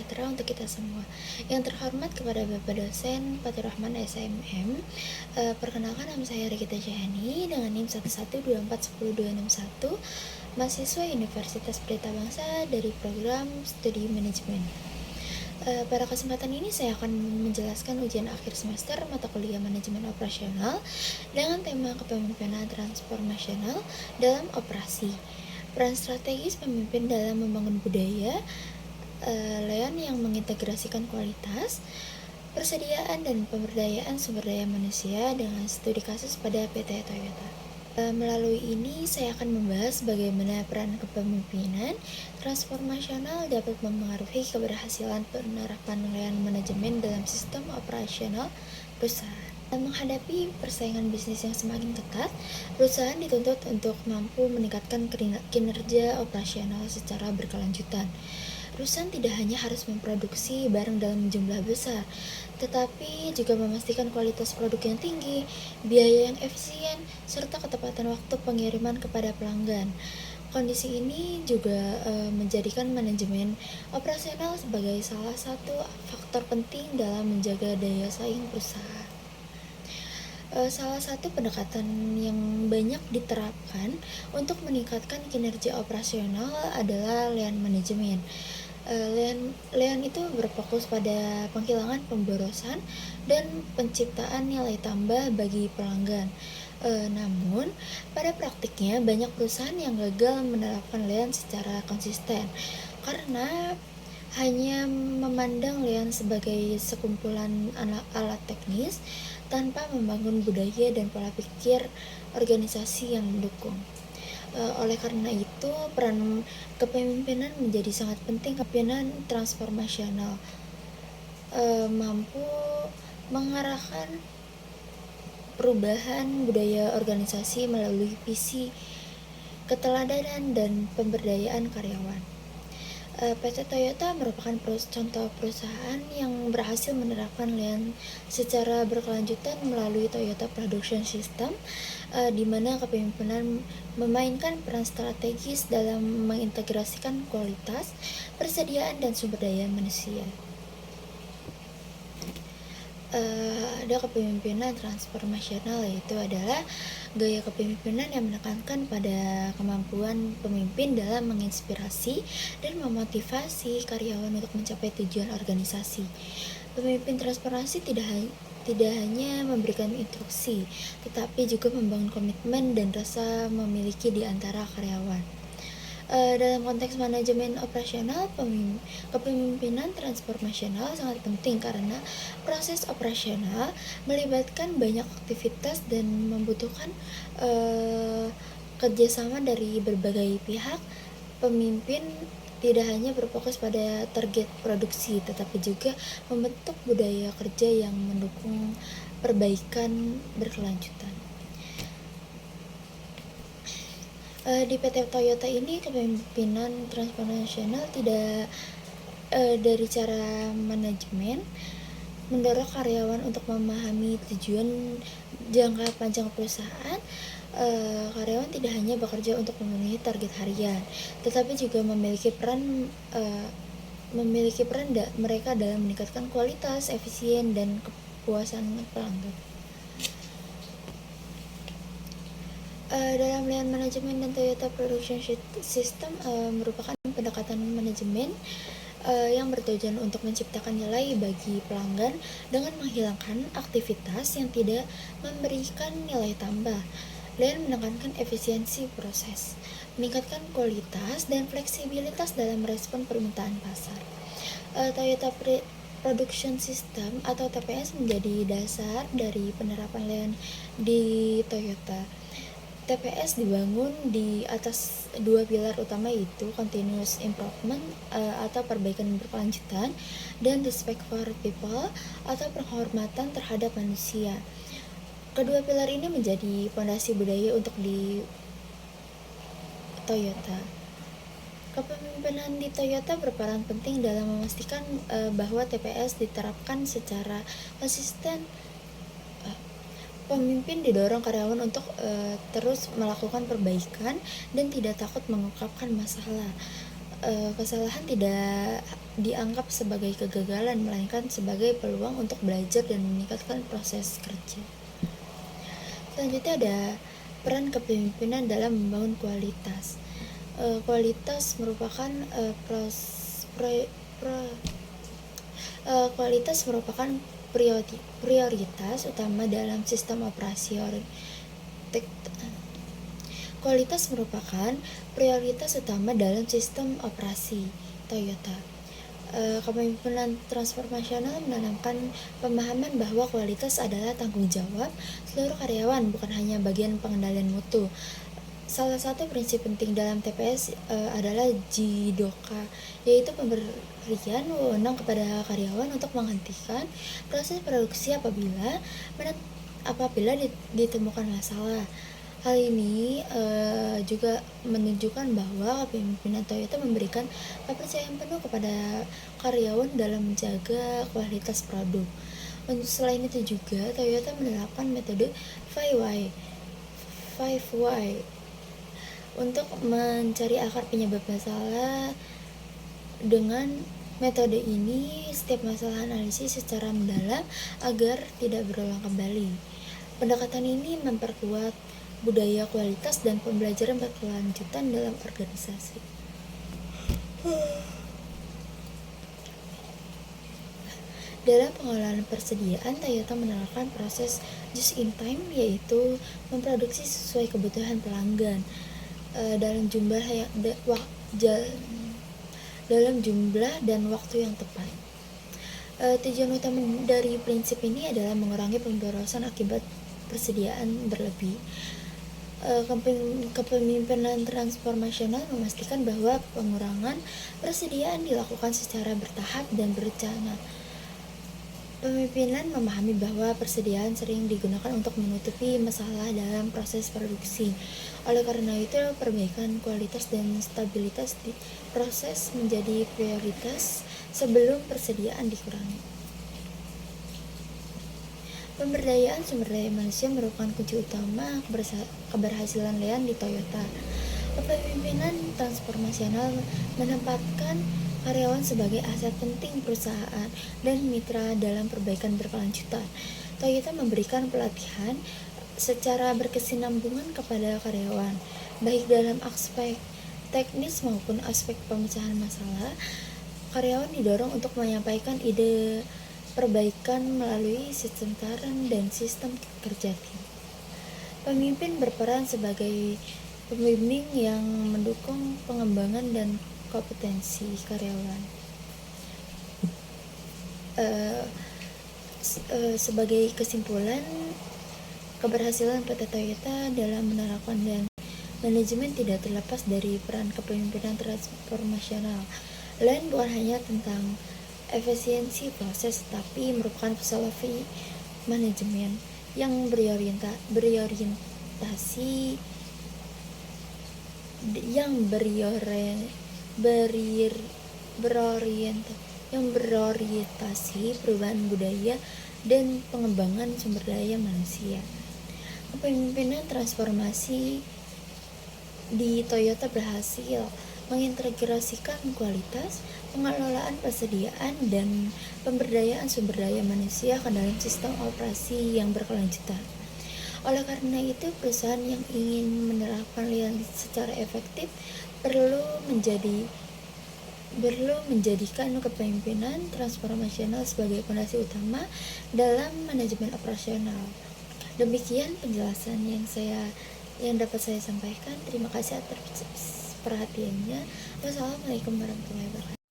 sejahtera untuk kita semua. Yang terhormat kepada Bapak Dosen Fathur Rahman SMM. Perkenalkan, nama saya Rikita Jahani dengan NIM 112410261, mahasiswa Universitas Pelita Bangsa dari program Studi Manajemen. Pada kesempatan ini saya akan menjelaskan ujian akhir semester mata kuliah manajemen operasional dengan tema kepemimpinan transformasional dalam operasi. Peran strategis pemimpin dalam membangun budaya Leon yang mengintegrasikan kualitas, persediaan dan pemberdayaan sumber daya manusia dengan studi kasus pada PT Toyota. Melalui ini saya akan membahas bagaimana peran kepemimpinan transformasional dapat mempengaruhi keberhasilan penerapan layanan manajemen dalam sistem operasional perusahaan. Menghadapi persaingan bisnis yang semakin ketat, perusahaan dituntut untuk mampu meningkatkan kinerja operasional secara berkelanjutan. Perusahaan tidak hanya harus memproduksi barang dalam jumlah besar, tetapi juga memastikan kualitas produk yang tinggi, biaya yang efisien, serta ketepatan waktu pengiriman kepada pelanggan. Kondisi ini juga menjadikan manajemen operasional sebagai salah satu faktor penting dalam menjaga daya saing perusahaan. Salah satu pendekatan yang banyak diterapkan untuk meningkatkan kinerja operasional adalah lean manajemen. Lean itu berfokus pada penghilangan pemborosan dan penciptaan nilai tambah bagi pelanggan. Namun, pada praktiknya banyak perusahaan yang gagal menerapkan lean secara konsisten karena hanya memandang lean sebagai sekumpulan alat teknis tanpa membangun budaya dan pola pikir organisasi yang mendukung. Oleh karena itu, peran kepemimpinan menjadi sangat penting. Kepemimpinan transformasional mampu mengarahkan perubahan budaya organisasi melalui visi, keteladanan, dan pemberdayaan karyawan. PT Toyota merupakan contoh perusahaan yang berhasil menerapkan lean secara berkelanjutan melalui Toyota Production System, di mana kepemimpinan memainkan peran strategis dalam mengintegrasikan kualitas, persediaan, dan sumber daya manusia. Ada kepemimpinan transformasional, yaitu adalah gaya kepemimpinan yang menekankan pada kemampuan pemimpin dalam menginspirasi dan memotivasi karyawan untuk mencapai tujuan organisasi. Pemimpin transformasi tidak hanya memberikan instruksi, tetapi juga membangun komitmen dan rasa memiliki di antara karyawan. Dalam konteks manajemen operasional, kepemimpinan transformasional sangat penting karena proses operasional melibatkan banyak aktivitas dan membutuhkan kerjasama dari berbagai pihak. Pemimpin tidak hanya berfokus pada target produksi, tetapi juga membentuk budaya kerja yang mendukung perbaikan berkelanjutan. Di PT Toyota ini kepemimpinan transformasional tidak dari cara manajemen mendorong karyawan untuk memahami tujuan jangka panjang perusahaan. Karyawan tidak hanya bekerja untuk memenuhi target harian, tetapi juga memiliki peran mereka dalam meningkatkan kualitas, efisien, dan kepuasan pelanggan. Dalam lean manajemen dan Toyota Production System merupakan pendekatan manajemen yang bertujuan untuk menciptakan nilai bagi pelanggan dengan menghilangkan aktivitas yang tidak memberikan nilai tambah. Lean menekankan efisiensi proses, meningkatkan kualitas dan fleksibilitas dalam merespon permintaan pasar. Toyota Production System atau TPS menjadi dasar dari penerapan lean di Toyota. TPS dibangun di atas dua pilar utama, yaitu continuous improvement atau perbaikan berkelanjutan, dan respect for people atau penghormatan terhadap manusia. Kedua pilar ini menjadi fondasi budaya untuk di Toyota. Kepemimpinan di Toyota berperan penting dalam memastikan bahwa TPS diterapkan secara konsisten. Pemimpin didorong karyawan untuk terus melakukan perbaikan dan tidak takut mengungkapkan masalah. kesalahan tidak dianggap sebagai kegagalan, melainkan sebagai peluang untuk belajar dan meningkatkan proses kerja. Selanjutnya ada peran kepemimpinan dalam membangun kualitas. Kualitas merupakan kualitas merupakan prioritas utama dalam sistem operasi. Kualitas merupakan prioritas utama dalam sistem operasi Toyota. Kepemimpinan transformasional menanamkan pemahaman bahwa kualitas adalah tanggung jawab seluruh karyawan, bukan hanya bagian pengendalian mutu. Salah satu prinsip penting dalam TPS adalah jidoka, yaitu pemberian wewenang kepada karyawan untuk menghentikan proses produksi apabila ditemukan masalah. Hal ini juga menunjukkan bahwa kepemimpinan Toyota memberikan kepercayaan penuh kepada karyawan dalam menjaga kualitas produk. Selain itu juga Toyota menerapkan metode 5Y untuk mencari akar penyebab masalah. Dengan metode ini, setiap masalah analisis secara mendalam agar tidak berulang kembali. Pendekatan ini memperkuat budaya kualitas dan pembelajaran berkelanjutan dalam organisasi. Dalam pengelolaan persediaan, Toyota menerapkan proses just in time, yaitu memproduksi sesuai kebutuhan pelanggan dalam jumlah dan waktu yang tepat. Tujuan utama dari prinsip ini adalah mengurangi pemborosan akibat persediaan berlebih. Kepemimpinan transformasional memastikan bahwa pengurangan persediaan dilakukan secara bertahap dan berencana. Pemimpinan memahami bahwa persediaan sering digunakan untuk menutupi masalah dalam proses produksi. Oleh karena itu, perbaikan kualitas dan stabilitas di proses menjadi prioritas sebelum persediaan dikurangi. Pemberdayaan sumber daya manusia merupakan kunci utama keberhasilan Lean di Toyota. Kepemimpinan transformasional menempatkan karyawan sebagai aset penting perusahaan dan mitra dalam perbaikan berkelanjutan. Toyota memberikan pelatihan secara berkesinambungan kepada karyawan, baik dalam aspek teknis maupun aspek pemecahan masalah. Karyawan didorong untuk menyampaikan ide perbaikan melalui sistem saran dan sistem kerja tim. Pemimpin berperan sebagai pembimbing yang mendukung pengembangan dan kompetensi karyawan. Sebagai kesimpulan, keberhasilan PT Toyota dalam menerapkan dan manajemen tidak terlepas dari peran kepemimpinan transformasional. Lean bukan hanya tentang efisiensi proses, tapi merupakan filosofi manajemen yang berorientasi perubahan budaya dan pengembangan sumber daya manusia. Kepemimpinan transformasi di Toyota berhasil mengintegrasikan kualitas, pengelolaan persediaan, dan pemberdayaan sumber daya manusia ke dalam sistem operasi yang berkelanjutan. Oleh karena itu, perusahaan yang ingin menerapkan Lean secara efektif perlu menjadikan kepemimpinan transformasional sebagai fondasi utama dalam manajemen operasional. Demikian penjelasan yang dapat saya sampaikan. Terima kasih atas perhatiannya. Wassalamualaikum warahmatullahi wabarakatuh.